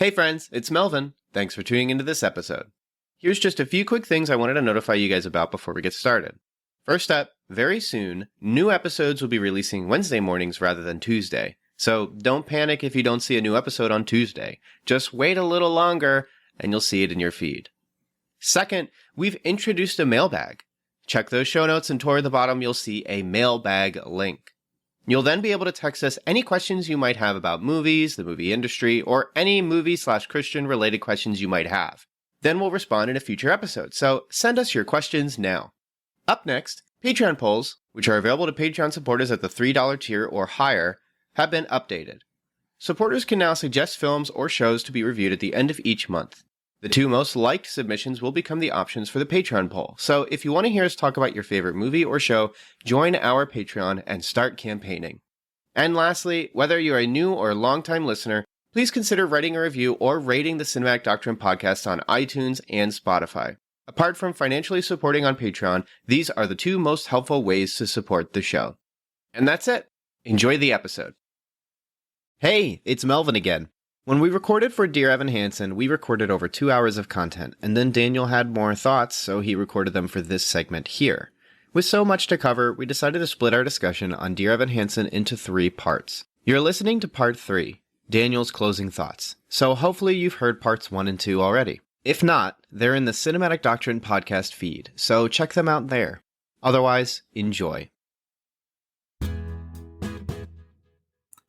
Hey friends, it's Melvin. Thanks for tuning into this episode. Here's just a few quick things I wanted to notify you guys about before we get started. First up, very soon, new episodes will be releasing Wednesday mornings rather than Tuesday. So don't panic if you don't see a new episode on Tuesday. Just wait a little longer and you'll see it in your feed. Second, we've introduced a mailbag. Check those show notes and toward the bottom you'll see a mailbag link. You'll then be able to text us any questions you might have about movies, the movie industry, or any movie/Christian related questions you might have. Then we'll respond in a future episode, so send us your questions now. Up next, Patreon polls, which are available to Patreon supporters at the $3 tier or higher, have been updated. Supporters can now suggest films or shows to be reviewed at the end of each month. The two most liked submissions will become the options for the Patreon poll, so if you want to hear us talk about your favorite movie or show, join our Patreon and start campaigning. And lastly, whether you're a new or longtime listener, please consider writing a review or rating the Cinematic Doctrine podcast on iTunes and Spotify. Apart from financially supporting on Patreon, these are the two most helpful ways to support the show. And that's it. Enjoy the episode. Hey, it's Melvin again. When we recorded for Dear Evan Hansen, we recorded over 2 hours of content, and then Daniel had more thoughts, so he recorded them for this segment here. With so much to cover, we decided to split our discussion on Dear Evan Hansen into 3 parts. You're listening to Part 3, Daniel's closing thoughts, so hopefully you've heard Parts 1 and 2 already. If not, they're in the Cinematic Doctrine podcast feed, so check them out there. Otherwise, enjoy.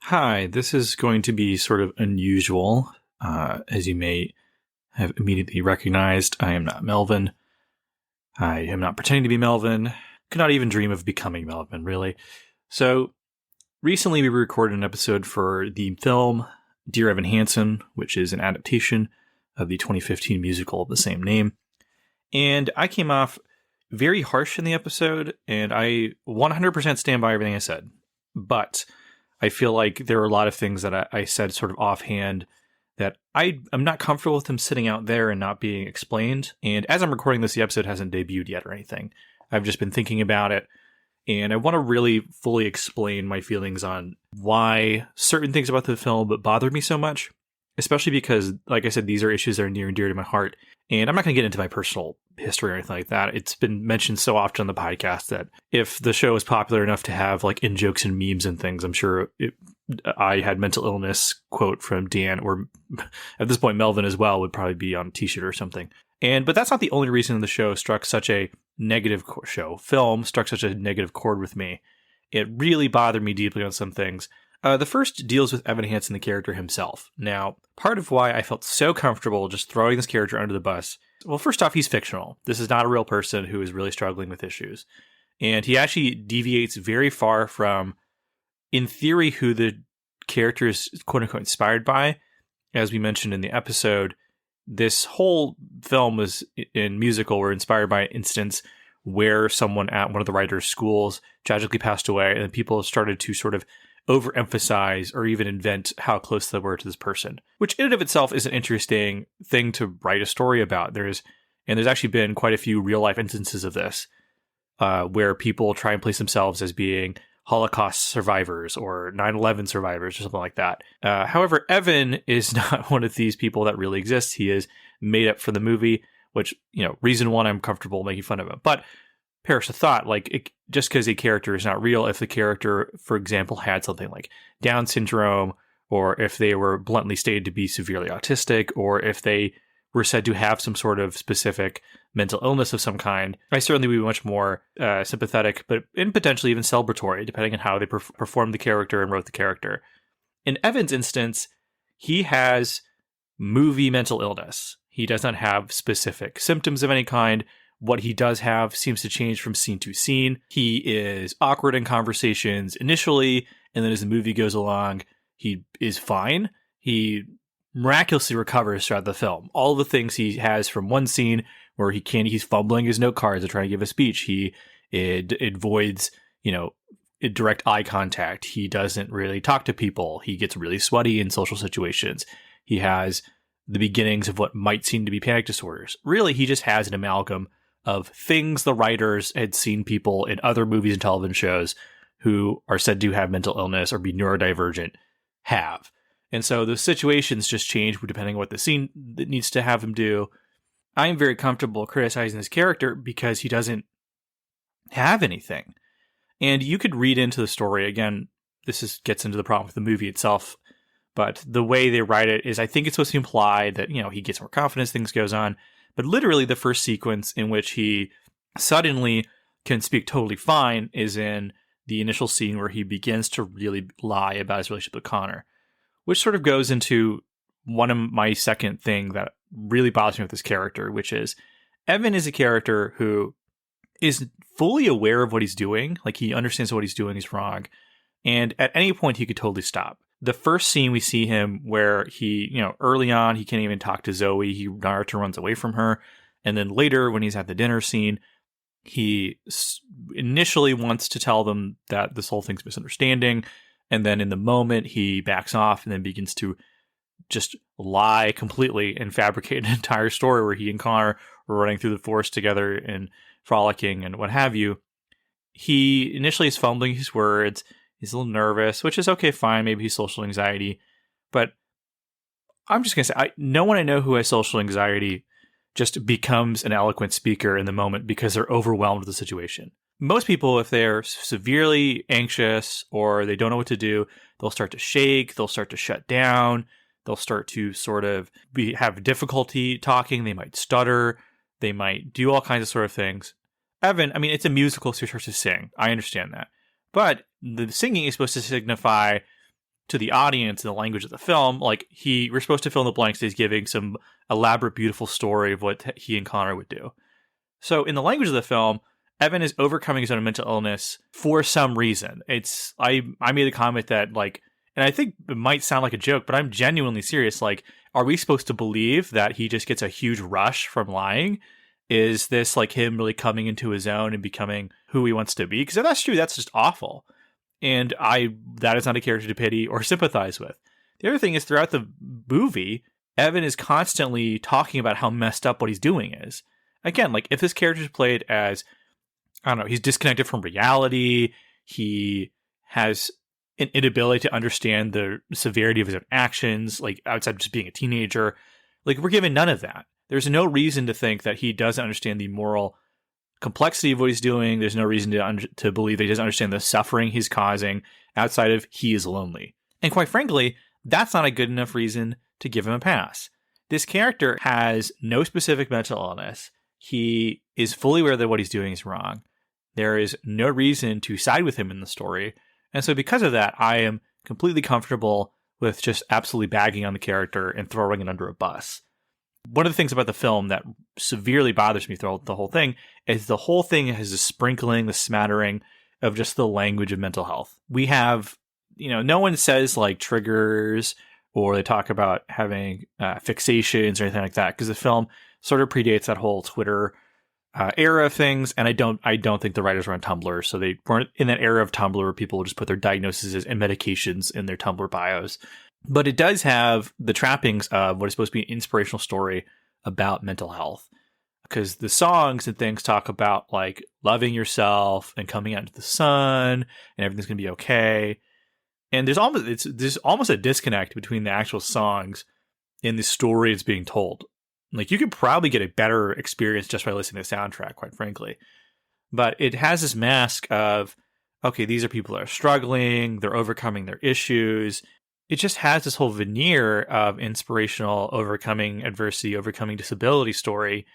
Hi, this is going to be sort of unusual. As you may have immediately recognized, I am not Melvin. I am not pretending to be Melvin. Could not even dream of becoming Melvin, really. So, recently we recorded an episode for the film Dear Evan Hansen, which is an adaptation of the 2015 musical of the same name. And I came off very harsh in the episode, and I 100% stand by everything I said. But I feel like there are a lot of things that I said sort of offhand that I'm not comfortable with them sitting out there and not being explained. And as I'm recording this, the episode hasn't debuted yet or anything. I've just been thinking about it, and I want to really fully explain my feelings on why certain things about the film bothered me so much, especially because, like I said, these are issues that are near and dear to my heart. And I'm not going to get into my personal history or anything like that. It's been mentioned so often on the podcast that if the show is popular enough to have like in-jokes and memes and things, I'm sure I had mental illness quote from Dan, or at this point Melvin as well, would probably be on a t-shirt or something. But that's not the only reason the show struck such a negative film struck such a negative chord with me. It really bothered me deeply on some things. The first deals with Evan Hansen, the character himself. Now, part of why I felt so comfortable just throwing this character under the bus, well, first off, he's fictional. This is not a real person who is really struggling with issues. And he actually deviates very far from, in theory, who the character is quote-unquote inspired by. As we mentioned in the episode, this whole film was in musical were inspired by an instance where someone at one of the writers' schools tragically passed away, and people started to sort of overemphasize or even invent how close they were to this person, which in and of itself is an interesting thing to write a story about. There's actually been quite a few real life instances of this, where people try and place themselves as being Holocaust survivors or 9/11 survivors or something like that. However, Evan is not one of these people that really exists. He is made up for the movie, which, reason one, I'm comfortable making fun of him. But perish the thought, just because a character is not real, if the character, for example, had something like Down syndrome, or if they were bluntly stated to be severely autistic, or if they were said to have some sort of specific mental illness of some kind, I certainly would be much more sympathetic, and potentially even celebratory, depending on how they performed the character and wrote the character. In Evan's instance, he has movie mental illness. He does not have specific symptoms of any kind. What he does have seems to change from scene to scene. He is awkward in conversations initially, and then as the movie goes along, he is fine. He miraculously recovers throughout the film. All the things he has from one scene where he's fumbling his note cards and trying to give a speech. He avoids, direct eye contact. He doesn't really talk to people. He gets really sweaty in social situations. He has the beginnings of what might seem to be panic disorders. Really, he just has an amalgam of things the writers had seen people in other movies and television shows who are said to have mental illness or be neurodivergent have. And so the situations just change depending on what the scene that needs to have him do. I am very comfortable criticizing this character because he doesn't have anything. And you could read into the story. Again, gets into the problem with the movie itself. But the way they write it is I think it's supposed to imply that, he gets more confidence, things goes on. But literally the first sequence in which he suddenly can speak totally fine is in the initial scene where he begins to really lie about his relationship with Connor, which sort of goes into one of my second thing that really bothers me with this character, which is Evan is a character who is fully aware of what he's doing. Like, he understands what he's doing is wrong. And at any point, he could totally stop. The first scene we see him where he, early on, he can't even talk to Zoe. Naruto runs away from her. And then later, when he's at the dinner scene, he initially wants to tell them that this whole thing's misunderstanding. And then in the moment, he backs off and then begins to just lie completely and fabricate an entire story where he and Connor were running through the forest together and frolicking and what have you. He initially is fumbling his words. He's a little nervous, which is okay, fine. Maybe he's social anxiety. But I'm just going to say, no one I know who has social anxiety just becomes an eloquent speaker in the moment because they're overwhelmed with the situation. Most people, if they're severely anxious or they don't know what to do, they'll start to shake, they'll start to shut down, they'll start to sort of have difficulty talking, they might stutter, they might do all kinds of sort of things. Evan, it's a musical, so he starts to sing. I understand that. But the singing is supposed to signify to the audience in the language of the film, like we're supposed to fill in the blanks. He's giving some elaborate, beautiful story of what he and Connor would do. So in the language of the film, Evan is overcoming his own mental illness for some reason. I made a comment that, like, and I think it might sound like a joke, but I'm genuinely serious. Like, are we supposed to believe that he just gets a huge rush from lying? Is this like him really coming into his own and becoming who he wants to be? Because if that's true, that's just awful. And that is not a character to pity or sympathize with. The other thing is, throughout the movie, Evan is constantly talking about how messed up what he's doing is. Again, like, if this character is played as, I don't know, he's disconnected from reality, he has an inability to understand the severity of his own actions, like, outside of just being a teenager, like, we're given none of that. There's no reason to think that he doesn't understand the moral complexity of what he's doing. There's no reason to believe that he doesn't understand the suffering he's causing outside of he is lonely. And quite frankly, that's not a good enough reason to give him a pass. This character has no specific mental illness. He is fully aware that what he's doing is wrong. There is no reason to side with him in the story. And so because of that, I am completely comfortable with just absolutely bagging on the character and throwing it under a bus. One of the things about the film that severely bothers me throughout the whole thing is the whole thing has a sprinkling, the smattering of just the language of mental health. We have, no one says like triggers or they talk about having fixations or anything like that, because the film sort of predates that whole Twitter era of things. And I don't think the writers were on Tumblr, so they weren't in that era of Tumblr where people would just put their diagnoses and medications in their Tumblr bios. But it does have the trappings of what is supposed to be an inspirational story about mental health. Because the songs and things talk about, like, loving yourself and coming out into the sun and everything's going to be okay. And there's almost a disconnect between the actual songs and the story it's being told. Like, you could probably get a better experience just by listening to the soundtrack, quite frankly. But it has this mask of, okay, these are people that are struggling, they're overcoming their issues. It just has this whole veneer of inspirational, overcoming adversity, overcoming disability story.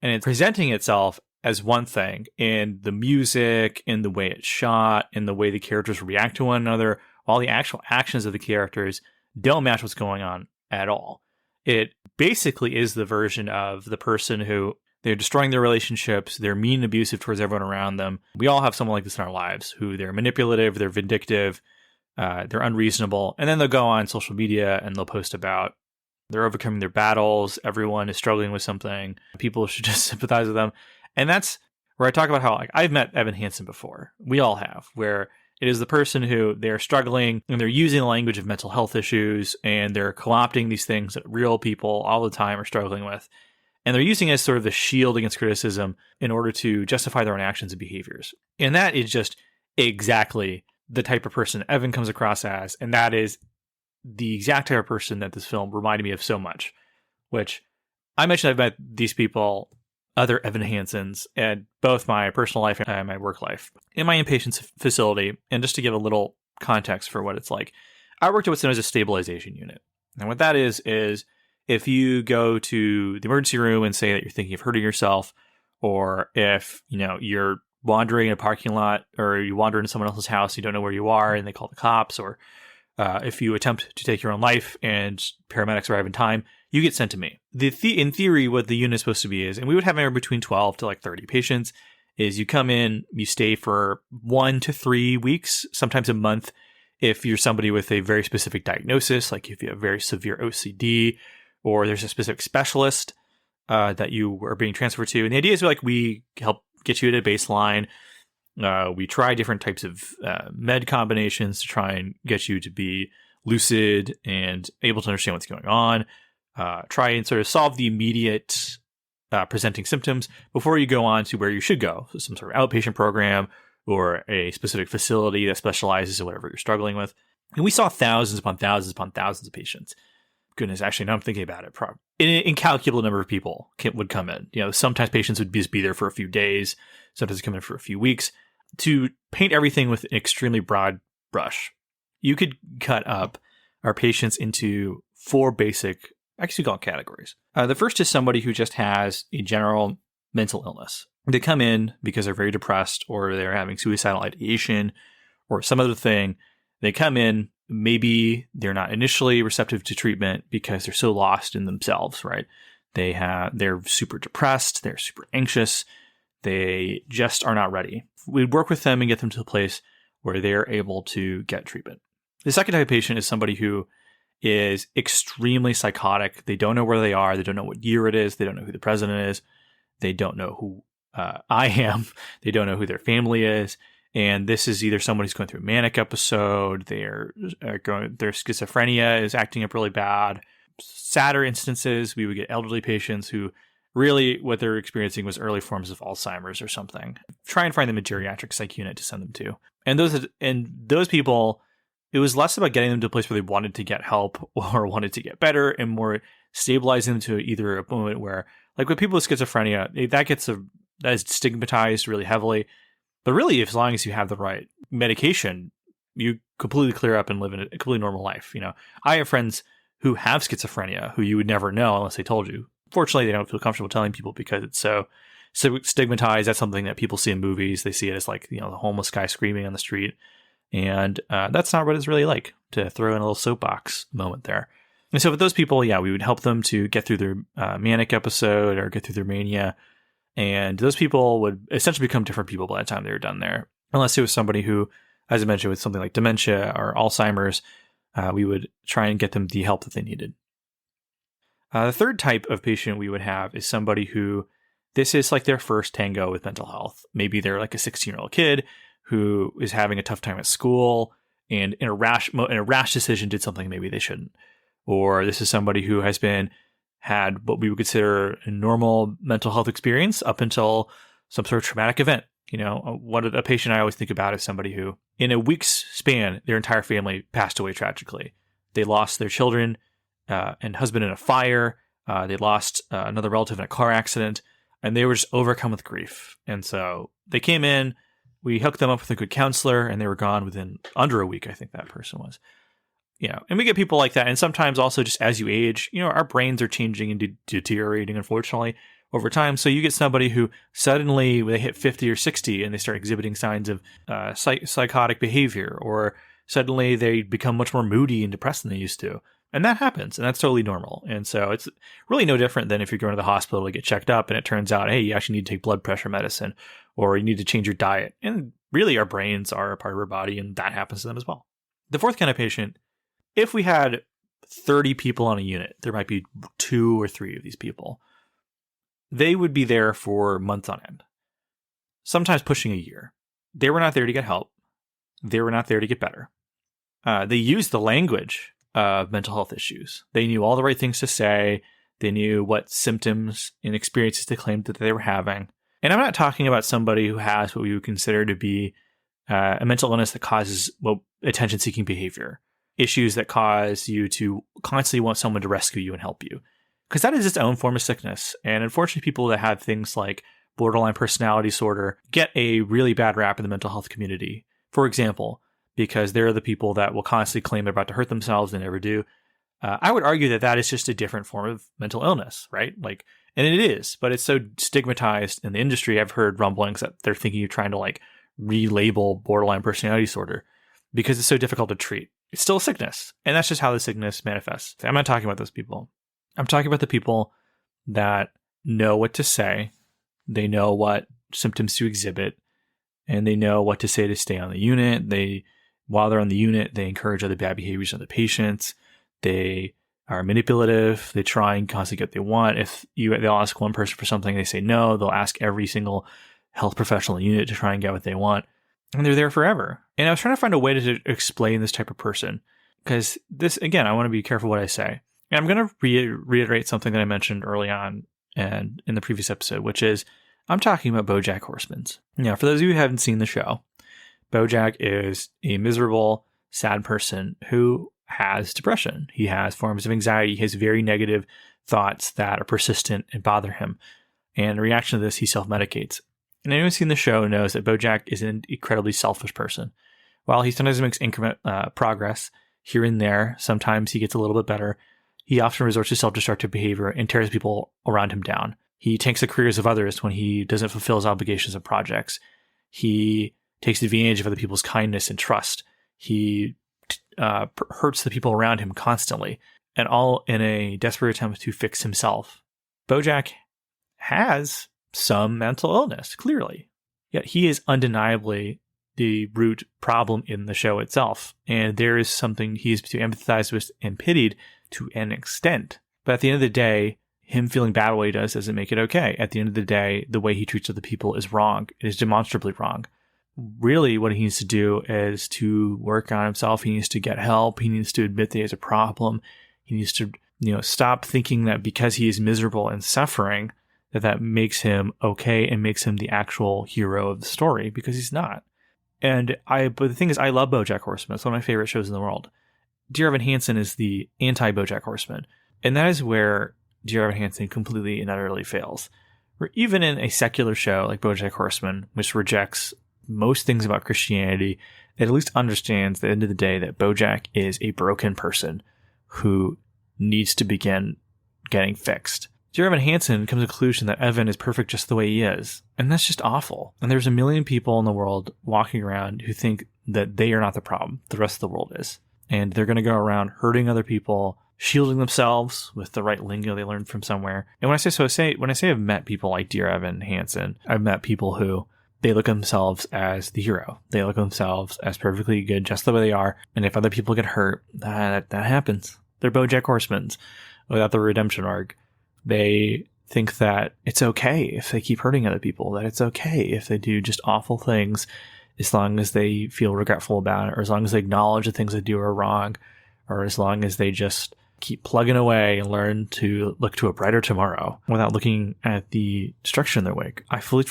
And it's presenting itself as one thing in the music, in the way it's shot, in the way the characters react to one another, while the actual actions of the characters don't match what's going on at all. It basically is the version of the person who they're destroying their relationships, they're mean and abusive towards everyone around them. We all have someone like this in our lives who they're manipulative, they're vindictive, they're unreasonable, and then they'll go on social media and they'll post about they're overcoming their battles, everyone is struggling with something, people should just sympathize with them. And that's where I talk about how, like, I've met Evan Hansen before. We all have, where it is the person who they're struggling and they're using the language of mental health issues and they're co-opting these things that real people all the time are struggling with. And they're using it as sort of the shield against criticism in order to justify their own actions and behaviors. And that is just exactly the type of person Evan comes across as. And that is the exact type of person that this film reminded me of so much, which I mentioned I've met these people, other Evan Hansens, at both my personal life and my work life in my inpatient facility. And just to give a little context for what it's like, I worked at what's known as a stabilization unit. And what that is if you go to the emergency room and say that you're thinking of hurting yourself, or if, you're wandering in a parking lot, or you wander into someone else's house, you don't know where you are, and they call the cops, or if you attempt to take your own life and paramedics arrive in time, you get sent to me. In theory, what the unit is supposed to be is, and we would have anywhere between 12 to 30 patients, is you come in, you stay for 1 to 3 weeks, sometimes a month, if you're somebody with a very specific diagnosis, like if you have very severe OCD, or there's a specific specialist that you are being transferred to. And the idea is we help get you at a baseline. We try different types of med combinations to try and get you to be lucid and able to understand what's going on. Try and sort of solve the immediate presenting symptoms before you go on to where you should go. So some sort of outpatient program or a specific facility that specializes in whatever you're struggling with. And we saw thousands upon thousands upon thousands of patients. Goodness, actually, now I'm thinking about it. An incalculable number of people would come in. Sometimes patients would just be there for a few days. Sometimes come in for a few weeks. To paint everything with an extremely broad brush, you could cut up our patients into 4 basic, I guess you call it categories. The first is somebody who just has a general mental illness. They come in because they're very depressed, or they're having suicidal ideation, or some other thing. They come in, maybe they're not initially receptive to treatment because they're so lost in themselves, right? They're super depressed, they're super anxious, they just are not ready. We'd work with them and get them to a place where they're able to get treatment. The second type of patient is somebody who is extremely psychotic. They don't know where they are. They don't know what year it is. They don't know who the president is. They don't know who I am. They don't know who their family is. And this is either someone who's going through a manic episode, their schizophrenia is acting up really bad. Sadder instances, we would get elderly patients who really what they're experiencing was early forms of Alzheimer's or something. Try and find them a geriatric psych unit to send them to. And those people, it was less about getting them to a place where they wanted to get help or wanted to get better, and more stabilizing them to either a moment where, like with people with schizophrenia, that is stigmatized really heavily. But really, as long as you have the right medication, you completely clear up and live in a completely normal life. I have friends who have schizophrenia who you would never know unless they told you. Fortunately, they don't feel comfortable telling people because it's so stigmatized. That's something that people see in movies. They see it as the homeless guy screaming on the street. And that's not what it's really like, to throw in a little soapbox moment there. And so with those people, we would help them to get through their manic episode or get through their mania. And those people would essentially become different people by the time they were done there. Unless it was somebody who, as I mentioned, with something like dementia or Alzheimer's, we would try and get them the help that they needed. The third type of patient we would have is somebody who, this is like their first tango with mental health. Maybe they're like a 16-year-old kid who is having a tough time at school and in a rash decision did something maybe they shouldn't. Or this is somebody who has had what we would consider a normal mental health experience up until some sort of traumatic event. A patient I always think about is somebody who, in a week's span, their entire family passed away tragically. They lost their children and husband in a fire. They lost another relative in a car accident, and they were just overcome with grief. And so they came in, we hooked them up with a good counselor, and they were gone within under a week, I think that person was. And we get people like that. And sometimes also just as you age, our brains are changing and deteriorating, unfortunately, over time. So you get somebody who suddenly, when they hit 50 or 60 and they start exhibiting signs of psychotic behavior, or suddenly they become much more moody and depressed than they used to. And that happens, and that's totally normal. And so it's really no different than if you're going to the hospital to get checked up and it turns out, hey, you actually need to take blood pressure medicine, or you need to change your diet. And really, our brains are a part of our body, and that happens to them as well. The fourth kind of patient, if we had 30 people on a unit, there might be 2 or 3 of these people. They would be there for months on end, sometimes pushing a year. They were not there to get help. They were not there to get better. They used the language of mental health issues. They knew all the right things to say. They knew what symptoms and experiences they claimed that they were having. And I'm not talking about somebody who has what we would consider to be a mental illness that causes attention-seeking behavior. issues that cause you to constantly want someone to rescue you and help you. Because that is its own form of sickness. And unfortunately, people that have things like borderline personality disorder get a really bad rap in the mental health community. For example, because they're the people that will constantly claim they're about to hurt themselves and never do. I would argue that that is just a different form of mental illness, right? Like, and it is, but it's so stigmatized in the industry. I've heard rumblings that they're thinking of trying to like relabel borderline personality disorder because it's so difficult to treat. It's still a sickness, and that's just how the sickness manifests. I'm not talking about those people. I'm talking about the people that know what to say. They know what symptoms to exhibit, and they know what to say to stay on the unit. While they're on the unit, they encourage other bad behaviors of the patients. They are manipulative. They try and constantly get what they want. They'll ask one person for something, they say no. They'll ask every single health professional in the unit to try and get what they want. And they're there forever. And I was trying to find a way to explain this type of person. Because this, again, I want to be careful what I say. And I'm going to reiterate something that I mentioned early on and in the previous episode, which is I'm talking about BoJack Horsemans. Now, for those of you who haven't seen the show, BoJack is a miserable, sad person who has depression. He has forms of anxiety. He has very negative thoughts that are persistent and bother him. And in reaction to this, he self-medicates. And anyone who's seen the show knows that BoJack is an incredibly selfish person. While he sometimes makes progress here and there, sometimes he gets a little bit better, he often resorts to self-destructive behavior and tears people around him down. He tanks the careers of others when he doesn't fulfill his obligations and projects. He takes advantage of other people's kindness and trust. He hurts the people around him constantly, and all in a desperate attempt to fix himself. BoJack has some mental illness, clearly, yet he is undeniably the root problem in the show itself, and there is something he's to empathize with and pitied to an extent. But at the end of the day, him feeling bad what he does doesn't make it okay. At the end of the day, the way he treats other people is wrong. It is demonstrably wrong. Really, what he needs to do is to work on himself. He needs to get help. He needs to admit that he has a problem. He needs to, stop thinking that because he is miserable and suffering, that makes him okay and makes him the actual hero of the story, because he's not. But the thing is, I love BoJack Horseman. It's one of my favorite shows in the world. Dear Evan Hansen is the anti-Bojack Horseman. And that is where Dear Evan Hansen completely and utterly fails. Where even in a secular show like BoJack Horseman, which rejects most things about Christianity, it at least understands at the end of the day that BoJack is a broken person who needs to begin getting fixed. Dear Evan Hansen comes to the conclusion that Evan is perfect just the way he is. And that's just awful. And there's a million people in the world walking around who think that they are not the problem. The rest of the world is. And they're going to go around hurting other people, shielding themselves with the right lingo they learned from somewhere. And when I say I've met people like Dear Evan Hansen, I've met people who they look at themselves as the hero. They look at themselves as perfectly good just the way they are. And if other people get hurt, that happens. They're BoJack Horsemans without the redemption arc. They think that it's okay if they keep hurting other people, that it's okay if they do just awful things as long as they feel regretful about it, or as long as they acknowledge the things they do are wrong, or as long as they just keep plugging away and learn to look to a brighter tomorrow without looking at the destruction in their wake. I fully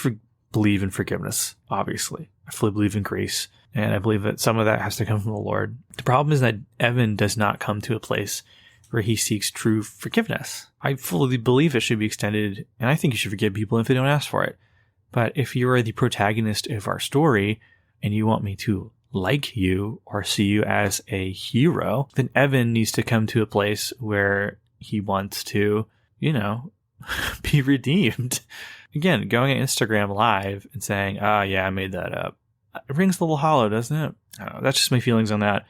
believe in forgiveness, obviously. I fully believe in grace, and I believe that some of that has to come from the Lord. The problem is that Evan does not come to a place where he seeks true forgiveness. I fully believe it should be extended, and I think you should forgive people if they don't ask for it. But if you are the protagonist of our story, and you want me to like you or see you as a hero, then Evan needs to come to a place where he wants to, be redeemed. Again, going on Instagram Live and saying, yeah, I made that up. It rings a little hollow, doesn't it? I don't know. That's just my feelings on that.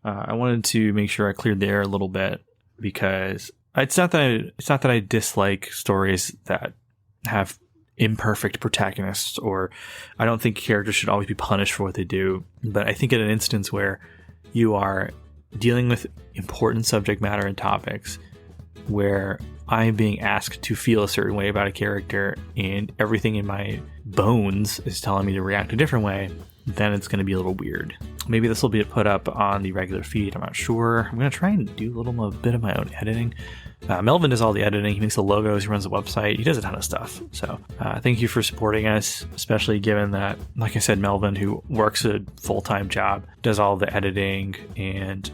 I wanted to make sure I cleared the air a little bit, because it's not that I dislike stories that have imperfect protagonists, or I don't think characters should always be punished for what they do. But I think in an instance where you are dealing with important subject matter and topics, where I'm being asked to feel a certain way about a character and everything in my bones is telling me to react a different way, then it's going to be a little weird. Maybe this will be put up on the regular feed. I'm not sure. I'm going to try and do a bit of my own editing. Melvin does all the editing. He makes the logos. He runs the website. He does a ton of stuff. So thank you for supporting us, especially given that, like I said, Melvin, who works a full-time job, does all the editing and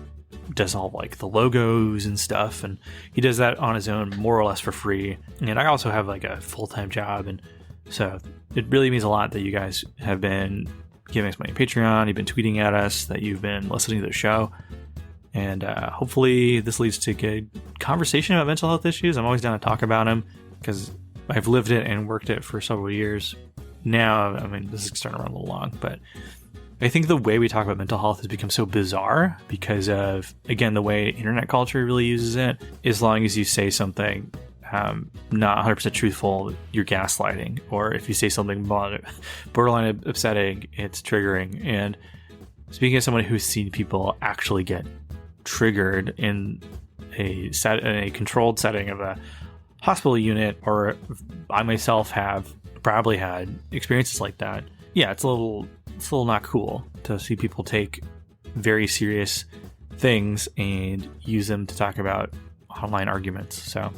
does all like the logos and stuff, and he does that on his own more or less for free. And I also have like a full-time job, and so it really means a lot that you guys have been giving us money on Patreon, you've been tweeting at us, that you've been listening to the show, and hopefully this leads to good conversation about mental health issues. I'm always down to talk about them because I've lived it and worked it for several years now. I mean, this is starting to run a little long, but I think the way we talk about mental health has become so bizarre because of, again, the way internet culture really uses it. As long as you say something not 100% truthful, you're gaslighting. Or if you say something borderline upsetting, it's triggering. And speaking as someone who's seen people actually get triggered in a controlled setting of a hospital unit, or I myself have probably had experiences like that, yeah, it's a little not cool to see people take very serious things and use them to talk about online arguments. So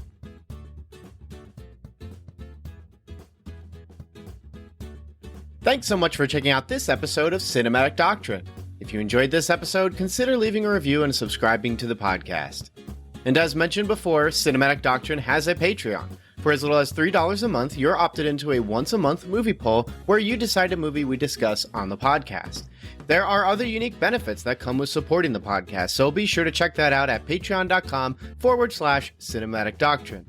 thanks so much for checking out this episode of Cinematic Doctrine. If you enjoyed this episode, consider leaving a review and subscribing to the podcast. And as mentioned before, Cinematic Doctrine has a Patreon. For as little as $3 a month, you're opted into a once-a-month movie poll where you decide a movie we discuss on the podcast. There are other unique benefits that come with supporting the podcast, so be sure to check that out at patreon.com/Cinematic Doctrine.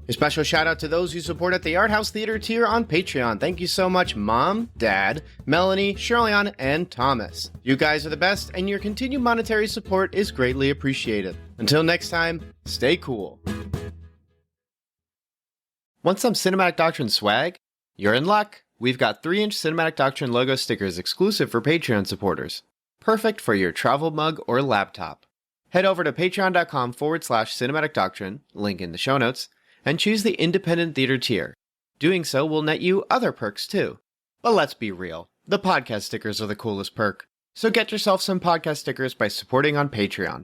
A special shout out to those who support at the Art House Theater tier on Patreon. Thank you so much, Mom, Dad, Melanie, Shirleyan, and Thomas. You guys are the best, and your continued monetary support is greatly appreciated. Until next time, stay cool. Want some Cinematic Doctrine swag? You're in luck! We've got 3-inch Cinematic Doctrine logo stickers exclusive for Patreon supporters. Perfect for your travel mug or laptop. Head over to patreon.com/Cinematic Doctrine, link in the show notes, and choose the Independent Theater tier. Doing so will net you other perks too. But let's be real, the podcast stickers are the coolest perk. So get yourself some podcast stickers by supporting on Patreon.